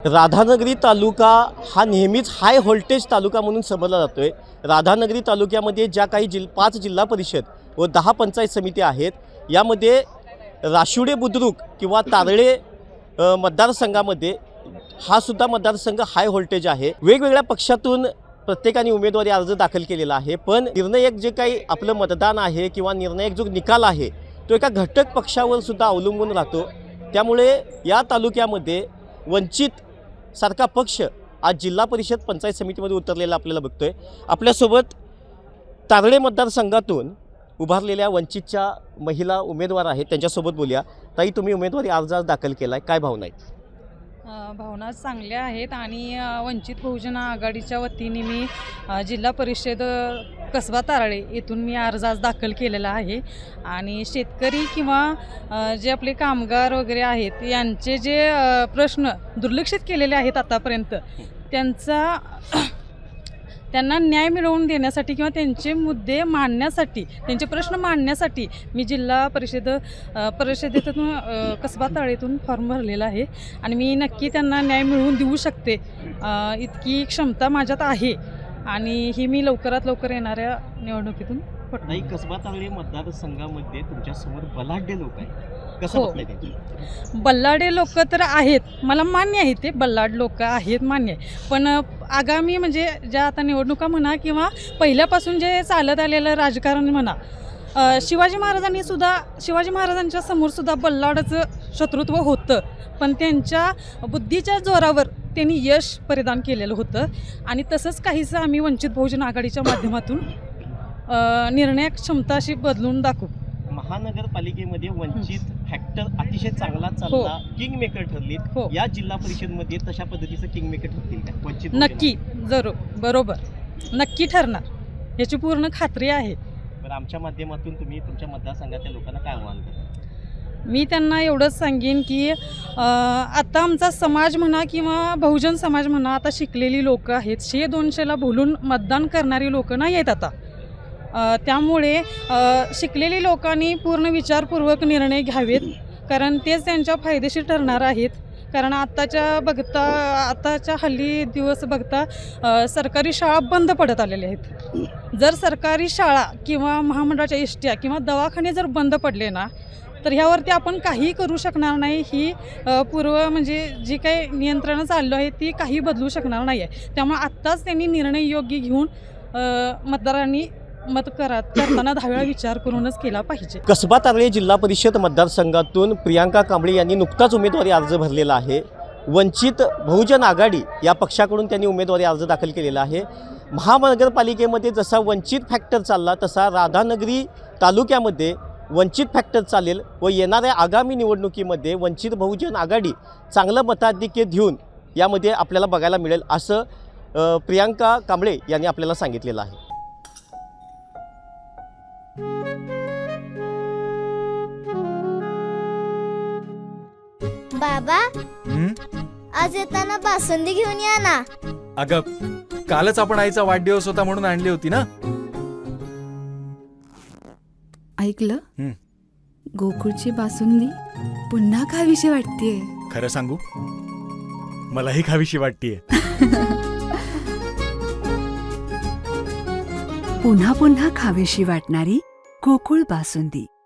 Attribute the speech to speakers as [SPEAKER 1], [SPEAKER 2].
[SPEAKER 1] राधानगरी तालुका हा नेहमीच high voltage तालुका म्हणून समजला जातो आहे। राधानगरी तालुक्यामध्ये ज्या काही 5 जिल्हा परिषद व 10 पंचायत समिती आहेत, यामध्ये राशिवडे बुद्रुक किंवा तारळे मतदारसंघामध्ये हा सुद्धा मतदारसंघ हाय व्होल्टेज आहे। वेगवेगळ्या पक्षातून प्रत्येकाने उमेदवारी अर्ज दाखल केलेला आहे, पण निर्णायक जे काही आपलं मतदान आहे किंवा निर्णायक जो निकाल आहे तो एका घटक पक्षावर सुद्धा अवलंबून राहतो। त्यामुळे या तालुक्यामध्ये वंचित सारखा पक्ष आज जिल्हा परिषद पंचायत समितीमध्ये उतरलेला आपल्याला बघतोय। आपल्यासोबत तारळे मतदारसंघातून उभारलेल्या वंचितच्या महिला उमेदवार आहेत, त्यांच्यासोबत बोलूया। ताई, तुम्ही उमेदवारी अर्ज दाखल केलाय, काय भावना आहेत?
[SPEAKER 2] भावना चांगल्या आहेत आणि वंचित बहुजन आघाडीच्या वतीने मी जिल्हा परिषद कसबा तारळे येथून मी अर्ज आज दाखल केलेला आहे। आणि शेतकरी किंवा जे आपले कामगार वगैरे आहेत यांचे जे प्रश्न दुर्लक्षित केलेले आहेत आतापर्यंत, त्यांना न्याय मिळवून देण्यासाठी किंवा त्यांचे मुद्दे मांडण्यासाठी, त्यांचे प्रश्न मांडण्यासाठी मी जिल्हा परिषदेतून कसबा तारळेतून फॉर्म भरलेला आहे आणि मी नक्की त्यांना न्याय मिळवून देऊ शकते इतकी क्षमता माझ्यात आहे आणि ही मी लवकरात लवकर येणाऱ्या निवडणुकीतून
[SPEAKER 1] नाही, कसबा तारळे मतदारसंघामध्ये तुमच्यासमोर बलाढ्य लोक आहेत, कसं वाटतंय ते?
[SPEAKER 2] बल्लाडे लोक तर आहेत, मला मान्य आहे, ते बल्लाड लोक आहेत, मान्य आहे। पण आगामी म्हणजे ज्या आता निवडणुका म्हणा किंवा पहिल्यापासून जे चालत आलेलं राजकारण म्हणा, शिवाजी महाराजांच्या समोरसुद्धा बल्लाडाचं शत्रुत्व होतं, पण त्यांच्या बुद्धीच्या जोरावर त्यांनी यश परिधान केलेलं होतं। आणि तसंच काहीसं आम्ही वंचित बहुजन आघाडीच्या माध्यमातून निर्णायक क्षमता अशी बदलून दाखवू।
[SPEAKER 1] महानगरपालिकेमध्ये वंचित फॅक्टर अतिशय चांगला चालला, किंग मेकर ठरलीत। या जिल्हा परिषदमध्ये तशा पद्धतीचं किंग मेकर ठरतील का वंचित?
[SPEAKER 2] नक्की, जरूर, बरोबर, नक्की ठरणार, याची पूर्ण खात्री आहे।
[SPEAKER 1] पण आमच्या माध्यमातून तुम्ही तुमच्या मतदारसंघातल्या लोकांना काय आव्हान करता?
[SPEAKER 2] मी त्यांना एवढंच सांगेन की आता आमचा समाज म्हणा किंवा बहुजन समाज म्हणा, आता शिकलेली लोक आहेत, 100-200ला भुलून मतदान करणारी लोक नाही आहेत आता। त्यामुळे शिकलेली लोकांनी पूर्ण विचारपूर्वक निर्णय घ्यावेत, कारण तेच त्यांच्या फायदेशीर ठरणार आहेत। कारण आताच्या हल्ली दिवस बघता सरकारी शाळा बंद पडत आलेल्या आहेत। जर सरकारी शाळा किंवा महामंडळाच्या एसट्या किंवा दवाखाने जर बंद पडले ना, तर ह्यावरती आपण काही करू शकणार नाही। ही म्हणजे जी काही नियंत्रणं चाललं आहे ती काही बदलू शकणार नाही आहे। त्यामुळे आत्ताच त्यांनी निर्णय योग्य घेऊन मतदारांनी करताना 10 वेळा विचार करूनच केला पाहिजे।
[SPEAKER 1] कसबा तारळे जिल्हा परिषद मतदारसंघातून प्रियांका कांबळे यांनी नुकताच उमेदवारी अर्ज भरलेला आहे। वंचित बहुजन आघाडी या पक्षाकडून त्यांनी उमेदवारी अर्ज दाखल केलेला आहे। महानगरपालिकेमध्ये जसा वंचित फॅक्टर चालला तसा राधानगरी तालुक्यामध्ये वंचित फॅक्टर चालेल व येणाऱ्या आगामी निवडणुकीमध्ये वंचित बहुजन आघाडी चांगलं मताधिक्य घेऊन यामध्ये आपल्याला बघायला मिळेल, असं प्रियांका कांबळे यांनी आपल्याला सांगितलेलं आहे।
[SPEAKER 3] बाबा, आज येताना बासुंदी घेऊन या ना।
[SPEAKER 4] अगं, कालच आपण आईचा वाढदिवस होता म्हणून आणली होती ना।
[SPEAKER 5] ऐकलं, गोकुळची बासुंदी पुन्हा खावीशी वाटतेय।
[SPEAKER 4] खरं सांगू, मलाही खावीशी वाटतेय।
[SPEAKER 5] पुन्हा पुन्हा खावीशी वाटणारी गोकुळ बासुंदी।